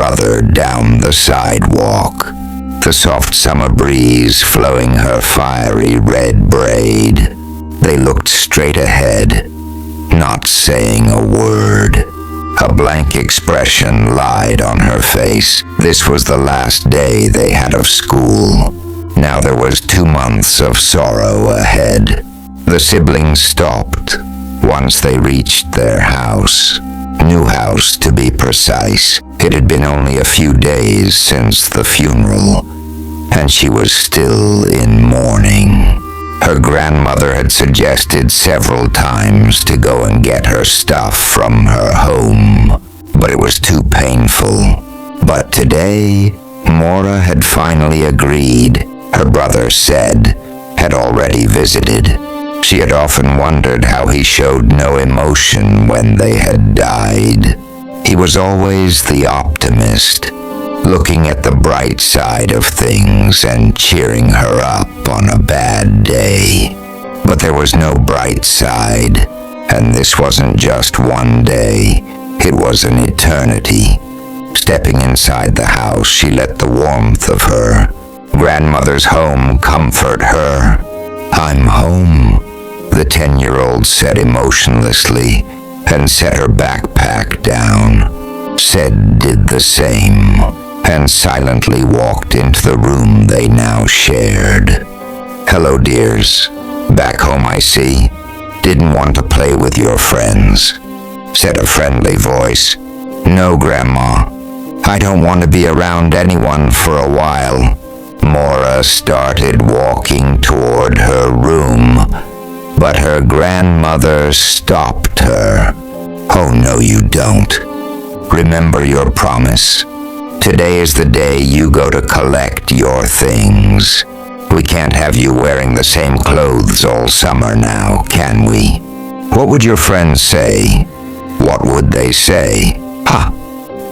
brother down the sidewalk, the soft summer breeze flowing her fiery red braid. They looked straight ahead, not saying a word. A blank expression lied on her face. This was the last day they had of school. Now there was 2 months of sorrow ahead. The siblings stopped once they reached their house. New house, to be precise. It had been only a few days since the funeral, and she was still in mourning. Her grandmother had suggested several times to go and get her stuff from her home, but it was too painful. But today, Mora had finally agreed. Her brother, said, had already visited. She had often wondered how he showed no emotion when they had died. He was always the optimist, looking at the bright side of things and cheering her up on a bad day. But there was no bright side, and this wasn't just one day, it was an eternity. Stepping inside the house, she let the warmth of her grandmother's home comfort her. "I'm home," the 10-year-old said emotionlessly, and set her backpack down. Said did the same, and silently walked into the room they now shared. "Hello, dears. Back home, I see. Didn't want to play with your friends," said a friendly voice. "No, Grandma. I don't want to be around anyone for a while." Mora started walking toward her room, but her grandmother stopped her. "Oh, no, you don't. Remember your promise. Today is the day you go to collect your things. We can't have you wearing the same clothes all summer now, can we?" What would your friends say? What would they say?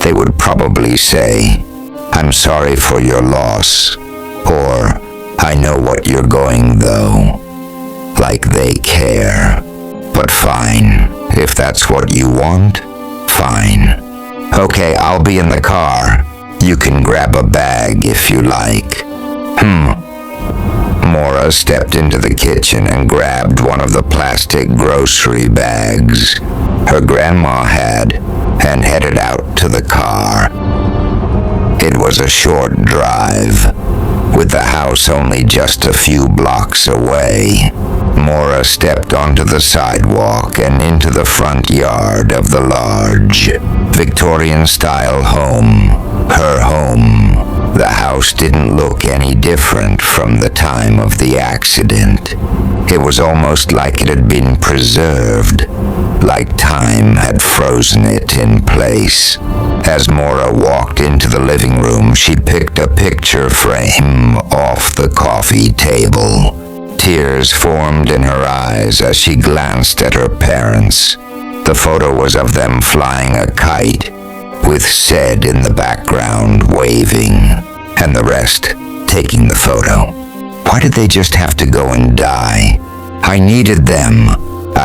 They would probably say, "I'm sorry for your loss," or "I know what you're going though." Like they care. But fine, if that's what you want, fine. "Okay, I'll be in the car. You can grab a bag if you like." Mora stepped into the kitchen and grabbed one of the plastic grocery bags her grandma had and headed out to the car. It was a short drive, with the house only just a few blocks away. Mora stepped onto the sidewalk and into the front yard of the large, Victorian-style home, her home. The house didn't look any different from the time of the accident. It was almost like it had been preserved, like time had frozen it in place. As Mora walked into the living room, she picked a picture frame off the coffee table. Tears formed in her eyes as she glanced at her parents. The photo was of them flying a kite, with Said in the background waving, and the rest taking the photo. Why did they just have to go and die? I needed them.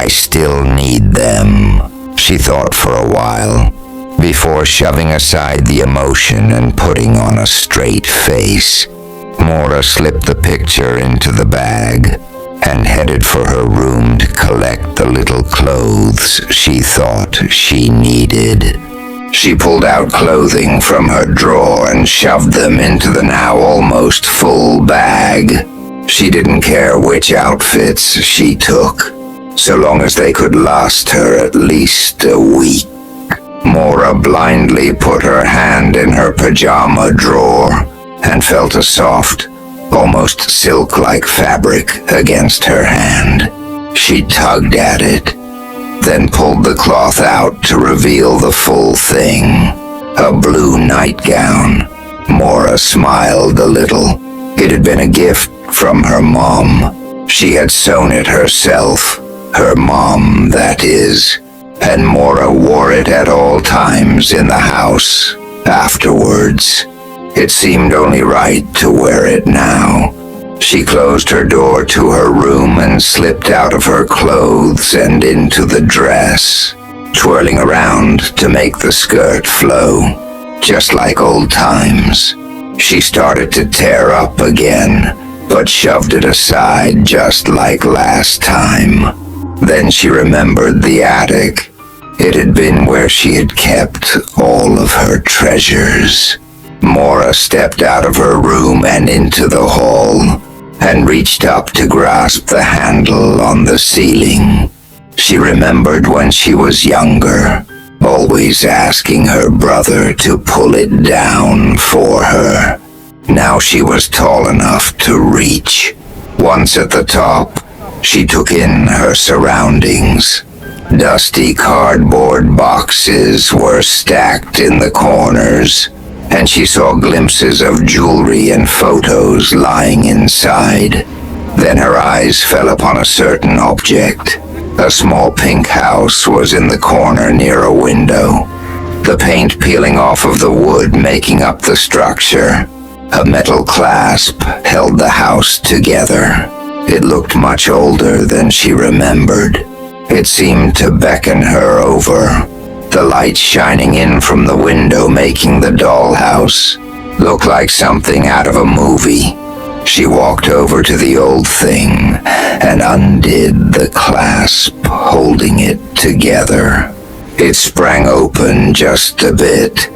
I still need them, she thought for a while, before shoving aside the emotion and putting on a straight face. Mora slipped the picture into the bag and headed for her room to collect the little clothes she thought she needed. She pulled out clothing from her drawer and shoved them into the now almost full bag. She didn't care which outfits she took, so long as they could last her at least a week. Mora blindly put her hand in her pajama drawer and felt a soft, almost silk-like fabric against her hand. She tugged at it, then pulled the cloth out to reveal the full thing, a blue nightgown. Mora smiled a little. It had been a gift from her mom. She had sewn it herself, her mom, that is, and Mora wore it at all times in the house afterwards. It seemed only right to wear it now. She closed her door to her room and slipped out of her clothes and into the dress, twirling around to make the skirt flow. just like old times. She started to tear up again, but shoved it aside just like last time. Then she remembered the attic. It had been where she had kept all of her treasures. Mora stepped out of her room and into the hall, and reached up to grasp the handle on the ceiling. She remembered when she was younger, always asking her brother to pull it down for her. Now she was tall enough to reach. Once at the top, she took in her surroundings. Dusty cardboard boxes were stacked in the corners, and she saw glimpses of jewelry and photos lying inside. Then her eyes fell upon a certain object. A small pink house was in the corner near a window, the paint peeling off of the wood making up the structure. A metal clasp held the house together. It looked much older than she remembered. It seemed to beckon her over, the light shining in from the window making the dollhouse look like something out of a movie. She walked over to the old thing and undid the clasp, holding it together. It sprang open just a bit,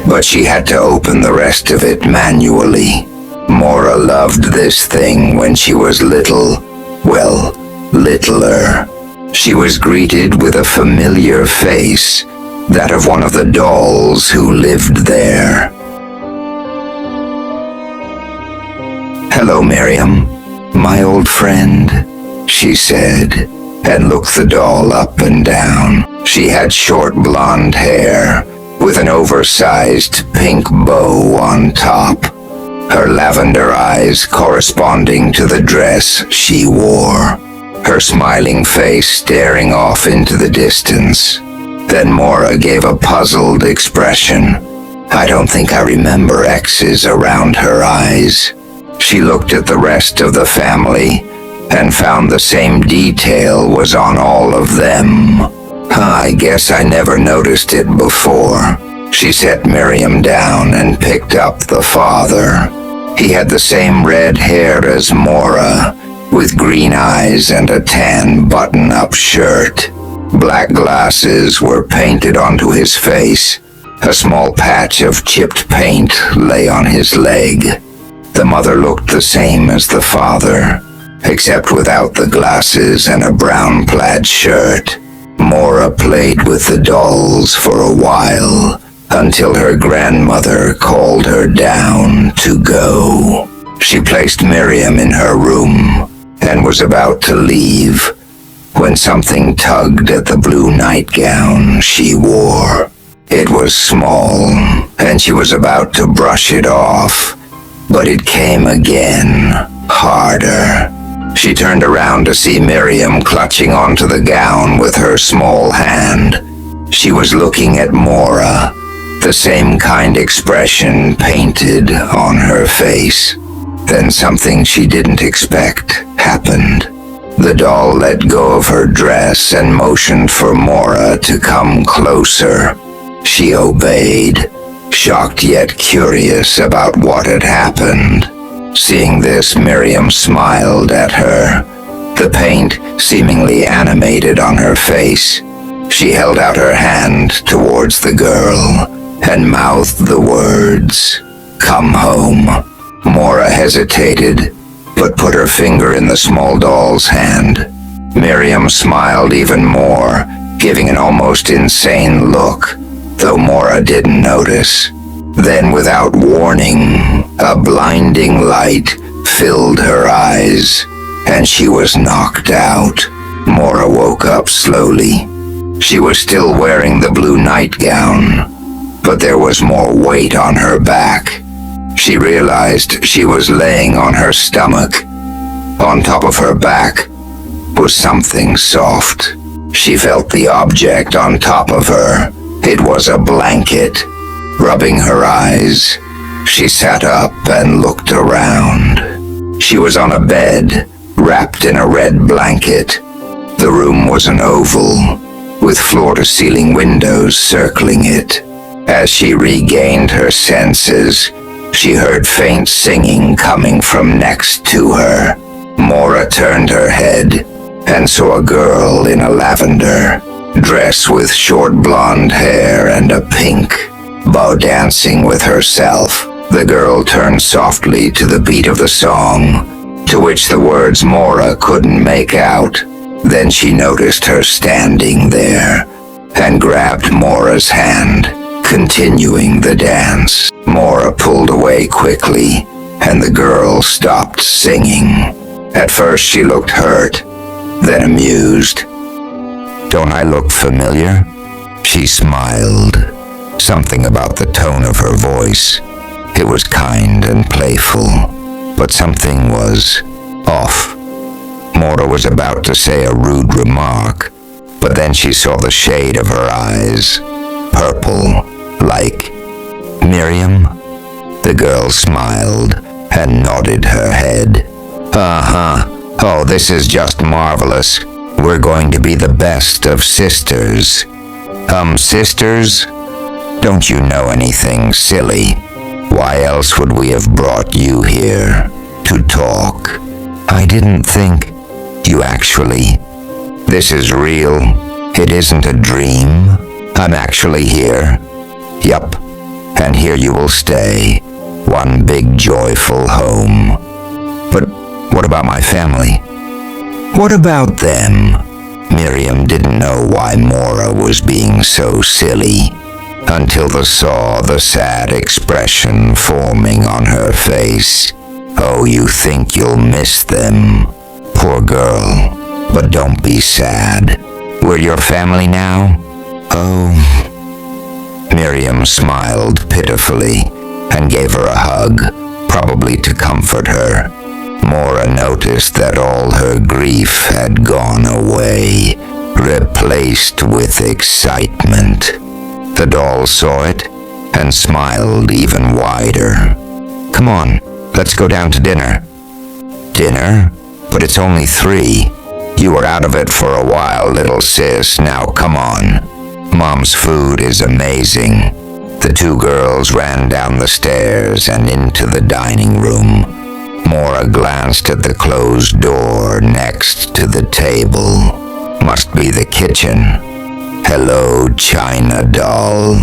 but she had to open the rest of it manually. Mora loved this thing when she was little. Well, littler. She was greeted with a familiar face, that of one of the dolls who lived there. "Hello, Miriam, my old friend," she said, and looked the doll up and down. She had short blonde hair, with an oversized pink bow on top, her lavender eyes corresponding to the dress she wore, her smiling face staring off into the distance. Then Mora gave a puzzled expression. I don't think I remember X's around her eyes. She looked at the rest of the family and found the same detail was on all of them. I guess I never noticed it before. She set Miriam down and picked up the father. He had the same red hair as Mora, with green eyes and a tan button-up shirt. Black glasses were painted onto his face. A small patch of chipped paint lay on his leg. The mother looked the same as the father, except without the glasses and a brown plaid shirt. Mora played with the dolls for a while, until her grandmother called her down to go. She placed Miriam in her room and was about to leave when something tugged at the blue nightgown she wore. It was small, and she was about to brush it off, but it came again, harder. She turned around to see Miriam clutching onto the gown with her small hand. She was looking at Mora, the same kind expression painted on her face. Then something she didn't expect happened. The doll let go of her dress and motioned for Mora to come closer. She obeyed, shocked yet curious about what had happened. Seeing this, Miriam smiled at her, the paint seemingly animated on her face. She held out her hand towards the girl and mouthed the words, "Come home." Mora hesitated, but put her finger in the small doll's hand. Miriam smiled even more, giving an almost insane look, though Mora didn't notice. Then, without warning, a blinding light filled her eyes, and she was knocked out. Mora woke up slowly. She was still wearing the blue nightgown, but there was more weight on her back. She realized she was laying on her stomach. On top of her back was something soft. She felt the object on top of her. It was a blanket. Rubbing her eyes, she sat up and looked around. She was on a bed, wrapped in a red blanket. The room was an oval, with floor-to-ceiling windows circling it. As she regained her senses, she heard faint singing coming from next to her. Mora turned her head and saw a girl in a lavender dress with short blonde hair and a pink bow dancing with herself. The girl turned softly to the beat of the song, to which the words Mora couldn't make out. Then she noticed her standing there and grabbed Mora's hand, continuing the dance. Mora pulled away quickly, and the girl stopped singing. At first she looked hurt, then amused. "Don't I look familiar?" She smiled. Something about the tone of her voice. It was kind and playful, but something was off. Mora was about to say a rude remark, but then she saw the shade of her eyes. Purple, like Miriam. The girl smiled and nodded her head. "Uh-huh. Oh, this is just marvelous. We're going to be the best of sisters." Sisters? Don't you know anything, silly? Why else would we have brought you here? To talk? I didn't think you actually... This is real. It isn't a dream. I'm actually here. Yup. And here you will stay. One big joyful home. But what about my family? What about them? Miriam didn't know why Mora was being so silly until they saw the sad expression forming on her face. Oh, you think you'll miss them? Poor girl. But don't be sad. We're your family now? Oh. Miriam smiled pitifully and gave her a hug, probably to comfort her. Mora noticed that all her grief had gone away, replaced with excitement. The doll saw it and smiled even wider. "Come on, let's go down to dinner." "Dinner? But it's only 3. You were out of it for a while, little sis. Now come on. Mom's food is amazing." The 2 girls ran down the stairs and into the dining room. Mora glanced at the closed door next to the table. Must be the kitchen. "Hello, China doll,"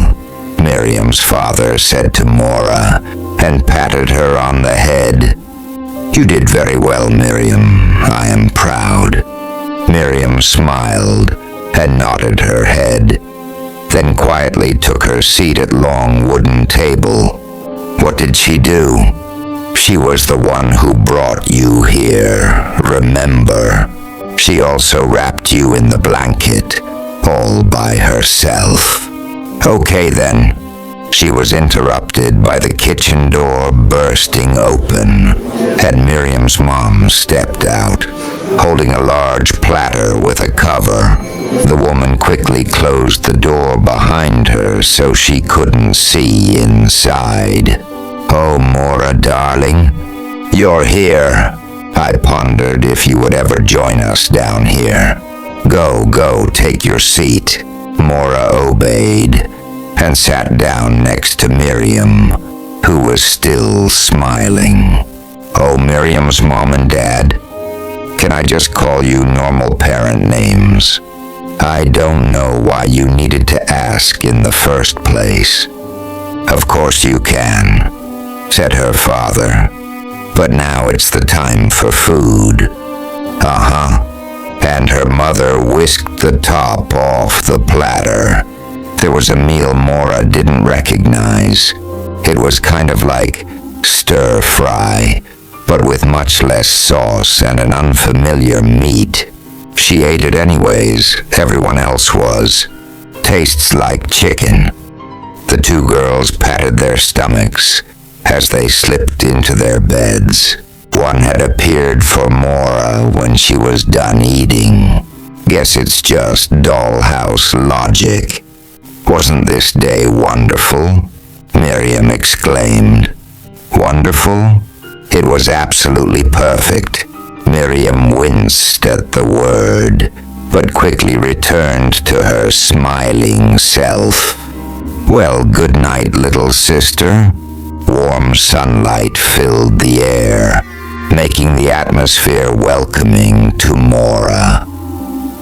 Miriam's father said to Mora and patted her on the head. "You did very well, Miriam. I am proud." Miriam smiled and nodded her head, then quietly took her seat at long wooden table. What did she do? She was the one who brought you here, remember? She also wrapped you in the blanket, all by herself. Okay then. She was interrupted by the kitchen door bursting open, and Miriam's mom stepped out, holding a large platter with a cover. The woman quickly closed the door behind her so she couldn't see inside. "Oh, Mora, darling, you're here. I pondered if you would ever join us down here. Go, take your seat." Mora obeyed and sat down next to Miriam, who was still smiling. "Oh, Miriam's mom and dad, can I just call you normal parent names? I don't know why you needed to ask in the first place." "Of course you can," said her father. "But now it's the time for food." "Uh-huh." And her mother whisked the top off the platter. There was a meal Mora didn't recognize. It was kind of like stir-fry, but with much less sauce and an unfamiliar meat. She ate it anyways, everyone else was. Tastes like chicken. The 2 girls patted their stomachs as they slipped into their beds. One had appeared for Mora when she was done eating. Guess it's just Dollhouse logic. "Wasn't this day wonderful?" Miriam exclaimed. "Wonderful?" "It was absolutely perfect." Miriam winced at the word, but quickly returned to her smiling self. "Well, good night, little sister." Warm sunlight filled the air, making the atmosphere welcoming to Mora.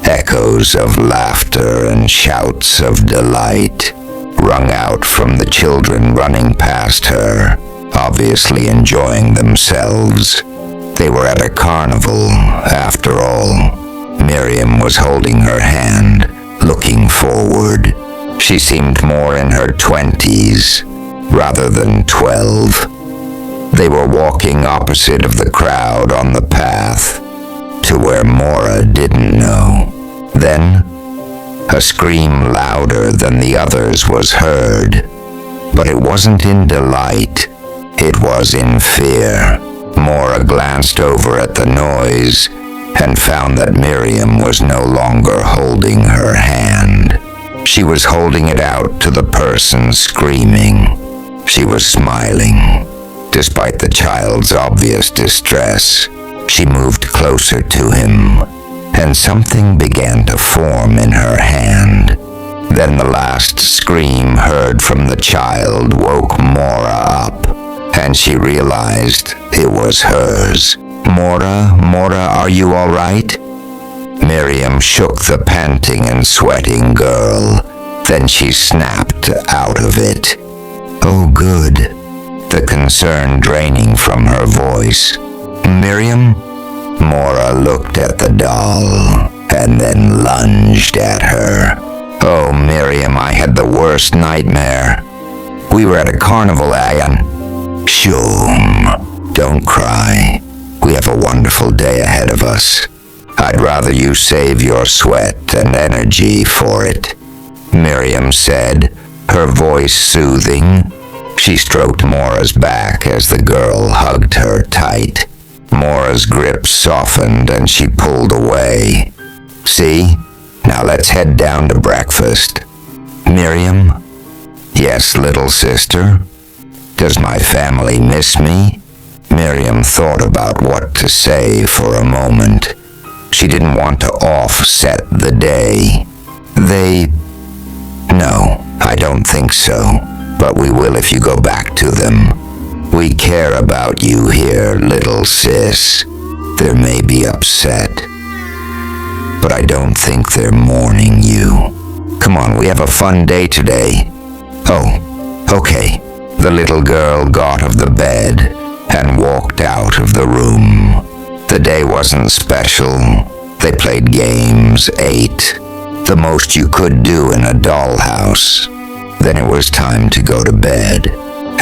Echoes of laughter and shouts of delight rung out from the children running past her, obviously enjoying themselves. They were at a carnival, after all. Miriam was holding her hand, looking forward. She seemed more in her 20s, rather than 12. They were walking opposite of the crowd on the path, to where Mora didn't know. Then, a scream louder than the others was heard, but it wasn't in delight, it was in fear. Mora glanced over at the noise and found that Miriam was no longer holding her hand. She was holding it out to the person screaming. She was smiling. Despite the child's obvious distress, she moved closer to him, and something began to form in her hand. Then the last scream heard from the child woke Mora up, and she realized it was hers. Mora, are you all right?" Miriam shook the panting and sweating girl. Then she snapped out of it. "Oh, good," the concern draining from her voice. "Miriam?" Mora looked at the doll and then lunged at her. "Oh, Miriam, I had the worst nightmare. We were at a carnival, and..." "Shum, don't cry. We have a wonderful day ahead of us. I'd rather you save your sweat and energy for it," Miriam said, her voice soothing. She stroked Mora's back as the girl hugged her tight. Mora's grip softened and she pulled away. "See? Now let's head down to breakfast." "Miriam?" "Yes, little sister?" "Does my family miss me?" Miriam thought about what to say for a moment. She didn't want to offset the day. No, I don't think so, but we will if you go back to them. We care about you here, little sis. They may be upset, but I don't think they're mourning you. Come on, we have a fun day today." "Oh, okay." The little girl got of the bed and walked out of the room. The day wasn't special. They played games, ate, the most you could do in a dollhouse. Then it was time to go to bed,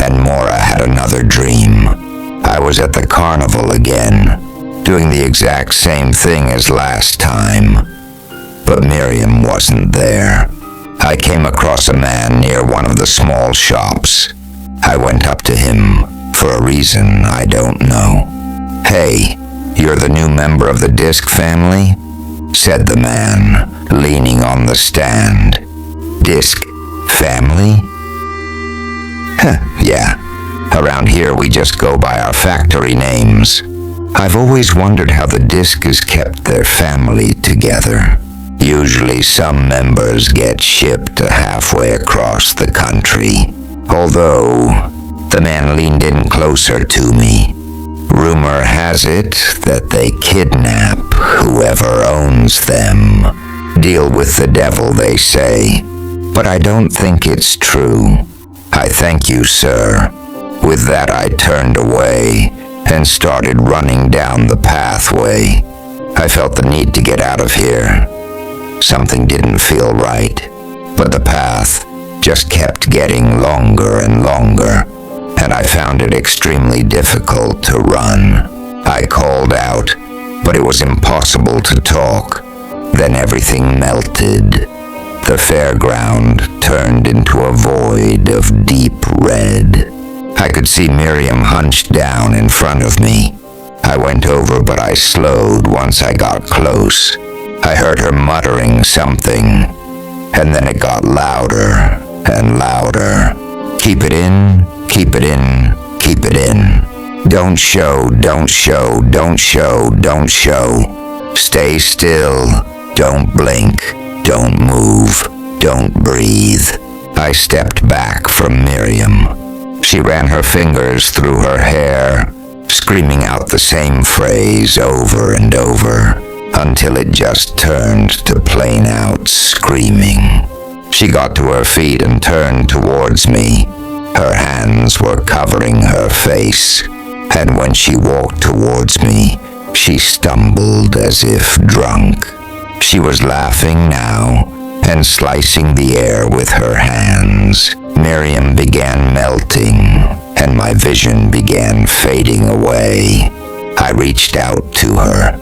and Mora had another dream. I was at the carnival again, doing the exact same thing as last time, but Miriam wasn't there. I came across a man near one of the small shops. I went up to him, for a reason I don't know. "Hey, you're the new member of the Disc family?" said the man, leaning on the stand. "Disc family?" Yeah. Around here we just go by our factory names. I've always wondered how the Disc has kept their family together. Usually some members get shipped halfway across the country. Although, the man leaned in closer to me. Rumor has it that they kidnap whoever owns them. Deal with the devil, they say. But I don't think it's true. I thank you, sir. With that, I turned away and started running down the pathway. I felt the need to get out of here. Something didn't feel right, but the path just kept getting longer and longer, and I found it extremely difficult to run. I called out, but it was impossible to talk. Then everything melted. The fairground turned into a void of deep red. I could see Miriam hunched down in front of me. I went over, but I slowed once I got close. I heard her muttering something, and then it got louder and louder. "Keep it in, keep it in, keep it in. Don't show, don't show, don't show, don't show. Stay still, don't blink, don't move, don't breathe." I stepped back from Miriam. She ran her fingers through her hair, screaming out the same phrase over and over, until it just turned to plain out screaming. She got to her feet and turned towards me. Her hands were covering her face, and when she walked towards me, she stumbled as if drunk. She was laughing now and slicing the air with her hands. Miriam began melting, and my vision began fading away. I reached out to her,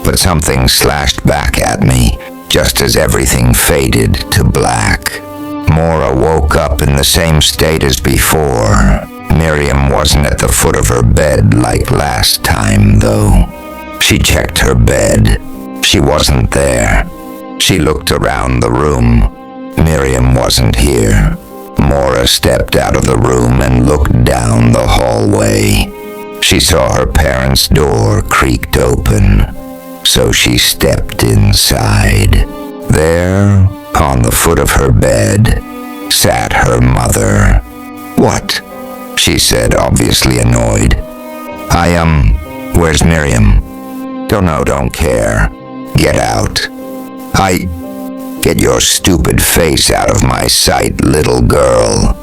but something slashed back at me just as everything faded to black. Mora woke up in the same state as before. Miriam wasn't at the foot of her bed like last time, though. She checked her bed. She wasn't there. She looked around the room. Miriam wasn't here. Mora stepped out of the room and looked down the hallway. She saw her parents' door creaked open, so she stepped inside. There, on the foot of her bed, sat her mother. "What?" she said, obviously annoyed. Where's Miriam?" "Don't know, don't care. Get out." Get your stupid face out of my sight, little girl."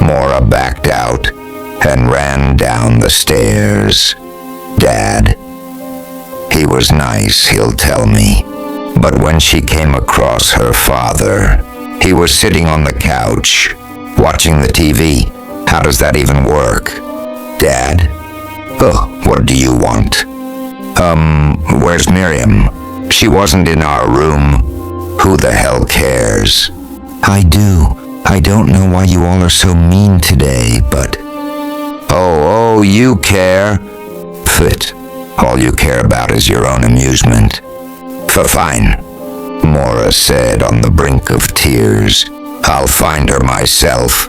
Mora backed out and ran down the stairs. Dad. He was nice, he'll tell me. But when she came across her father, he was sitting on the couch, watching the TV. How does that even work? "Dad? Oh, what do you want?" Where's Miriam?" "She wasn't in our room." "Who the hell cares?" "I do. I don't know why you all are so mean today, but..." Oh, you care. Pfft. All you care about is your own amusement. Fine, Mora said on the brink of tears. "I'll find her myself."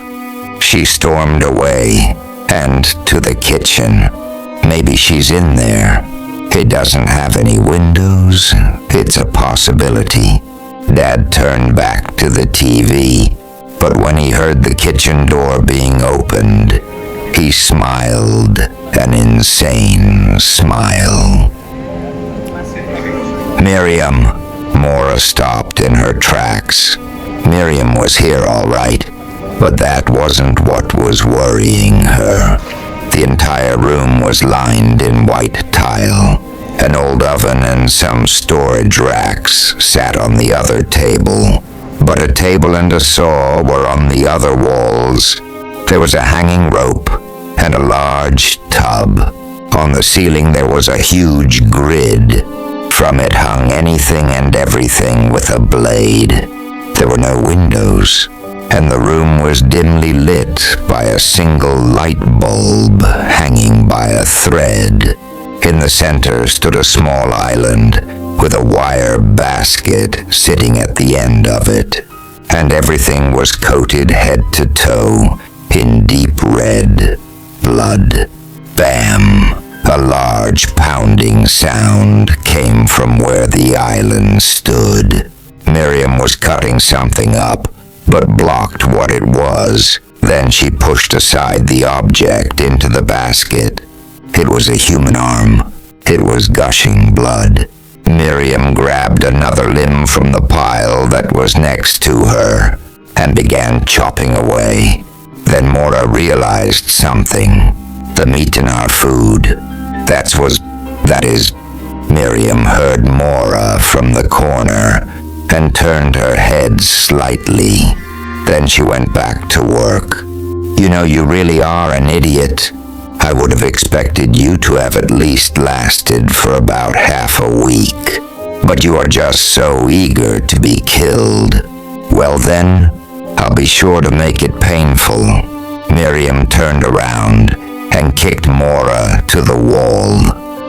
She stormed away and to the kitchen. Maybe she's in there. It doesn't have any windows. It's a possibility. Dad turned back to the TV, but when he heard the kitchen door being opened, he smiled an insane smile. "Miriam." Mora stopped in her tracks. Miriam was here all right, but that wasn't what was worrying her. The entire room was lined in white tile. An old oven and some storage racks sat on the other table, but a table and a saw were on the other walls. There was a hanging rope and a large tub. On the ceiling there was a huge grid. From it hung anything and everything with a blade. There were no windows, and the room was dimly lit by a single light bulb hanging by a thread. In the center stood a small island with a wire basket sitting at the end of it, and everything was coated head to toe in deep red blood. Bam! A large pounding sound came from where the island stood. Miriam was cutting something up, but blocked what it was. Then she pushed aside the object into the basket. It was a human arm. It was gushing blood. Miriam grabbed another limb from the pile that was next to her and began chopping away. Then Mora realized something. The meat in our food. That is, Miriam heard Mora from the corner and turned her head slightly. Then she went back to work. "You know, you really are an idiot. I would have expected you to have at least lasted for about half a week. But you are just so eager to be killed. Well then, I'll be sure to make it painful." Miriam turned around and kicked Mora to the wall,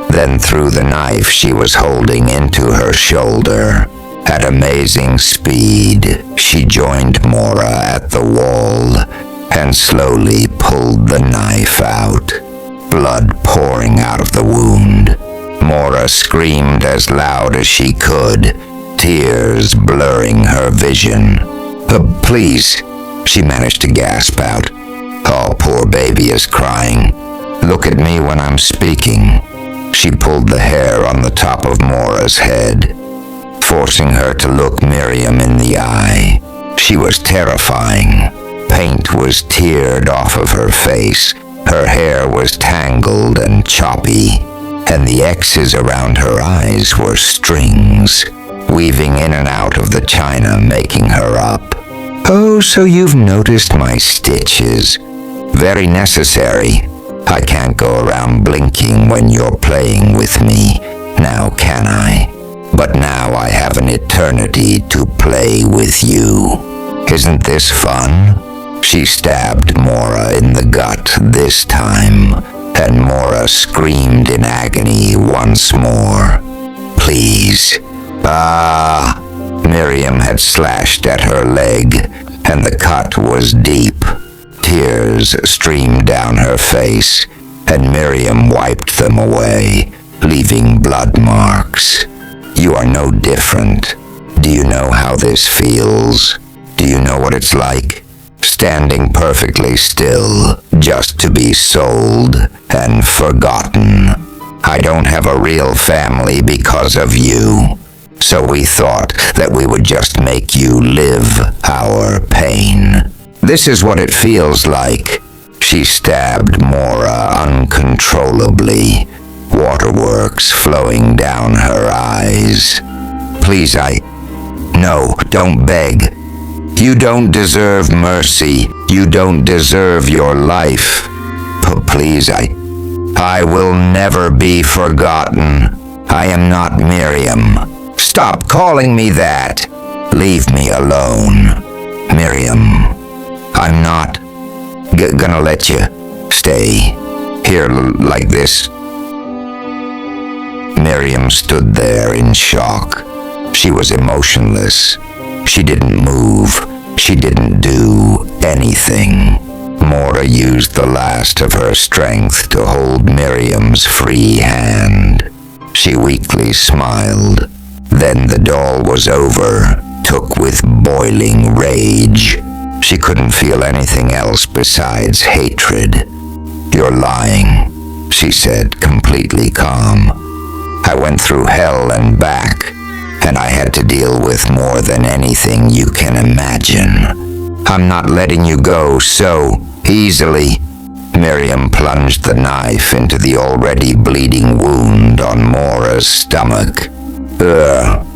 then threw the knife she was holding into her shoulder. At amazing speed, she joined Mora at the wall and slowly pulled the knife out, blood pouring out of the wound. Mora screamed as loud as she could, tears blurring her vision. Please," she managed to gasp out. "Oh, poor baby is crying. Look at me when I'm speaking." She pulled the hair on the top of Mora's head, forcing her to look Miriam in the eye. She was terrifying. Paint was teared off of her face. Her hair was tangled and choppy, and the X's around her eyes were strings, weaving in and out of the china, making her up. "Oh, so you've noticed my stitches. Very necessary. I can't go around blinking when you're playing with me, now can I? But now I have an eternity to play with you. Isn't this fun?" She stabbed Mora in the gut this time, and Mora screamed in agony once more. "Please." "Ah!" Miriam had slashed at her leg, and the cut was deep. Tears streamed down her face, and Miriam wiped them away, leaving blood marks. "You are no different. Do you know how this feels? Do you know what it's like? Standing perfectly still, just to be sold and forgotten. I don't have a real family because of you, so we thought that we would just make you live our pain. This is what it feels like." She stabbed Mora uncontrollably, waterworks flowing down her eyes. "Please, No, don't beg. You don't deserve mercy. You don't deserve your life. Please, I will never be forgotten. I am not Miriam. Stop calling me that. Leave me alone. Miriam, I'm not gonna let you stay here like this." Miriam stood there in shock. She was emotionless. She didn't move. She didn't do anything. Mora used the last of her strength to hold Miriam's free hand. She weakly smiled. Then the doll was over, took with boiling rage. She couldn't feel anything else besides hatred. "You're lying," she said, completely calm. "I went through hell and back, and I had to deal with more than anything you can imagine. I'm not letting you go so easily." Miriam plunged the knife into the already bleeding wound on Mora's stomach. "Ugh,"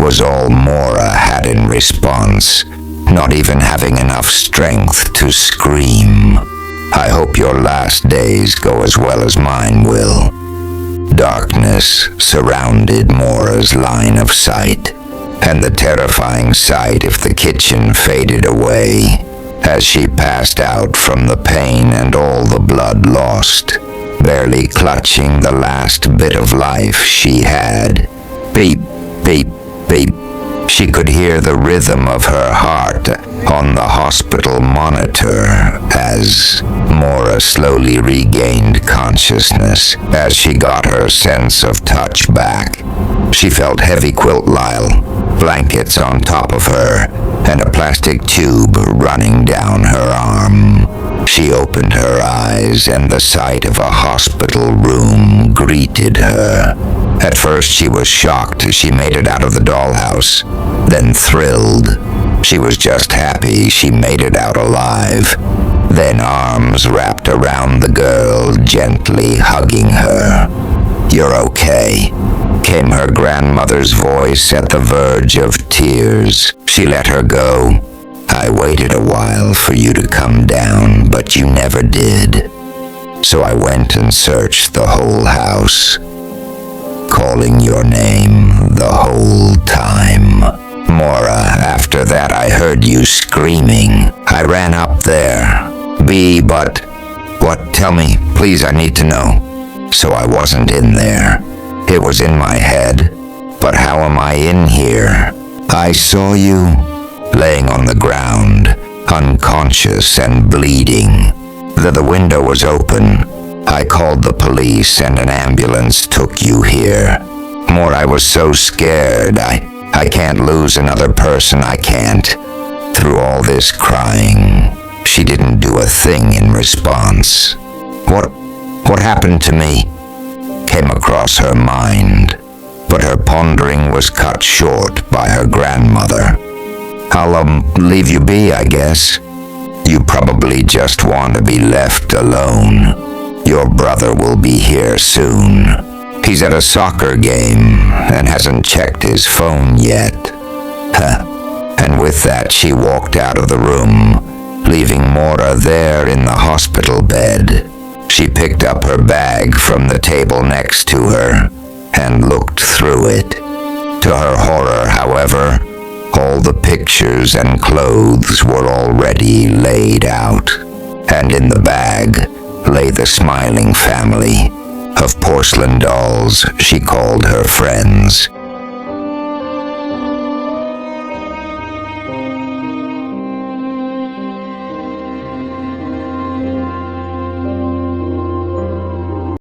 was all Mora had in response, not even having enough strength to scream. "I hope your last days go as well as mine will." Darkness surrounded Mora's line of sight, and the terrifying sight of the kitchen faded away as she passed out from the pain and all the blood lost, barely clutching the last bit of life she had. Beep, beep, beep. She could hear the rhythm of her heart on the hospital monitor as Mora slowly regained consciousness. As she got her sense of touch back, she felt heavy quilt lisle, blankets on top of her, and a plastic tube running down her arm. She opened her eyes, and the sight of a hospital room greeted her. At first she was shocked as she made it out of the dollhouse, then thrilled. She was just happy she made it out alive. Then arms wrapped around the girl, gently hugging her. "You're okay," came her grandmother's voice at the verge of tears. She let her go. "I waited a while for you to come down, but you never did. So I went and searched the whole house, calling your name the whole time. Mora, after that I heard you screaming. I ran up there. But what? Tell me, please, I need to know." "So I wasn't in there. It was in my head. But how am I in here? I saw you laying on the ground, unconscious and bleeding. The window was open. I called the police and an ambulance took you here. Mora, I was so scared. I can't lose another person. I can't. Through all this crying, she didn't do a thing in response. What happened to me? Came across her mind, but her pondering was cut short by her grandmother. I'll leave you be, I guess. You probably just want to be left alone. Your brother will be here soon. He's at a soccer game and hasn't checked his phone yet. And with that, she walked out of the room, leaving Mora there in the hospital bed. She picked up her bag from the table next to her and looked through it. To her horror, however, all the pictures and clothes were already laid out, and in the bag lay the smiling family of porcelain dolls she called her friends.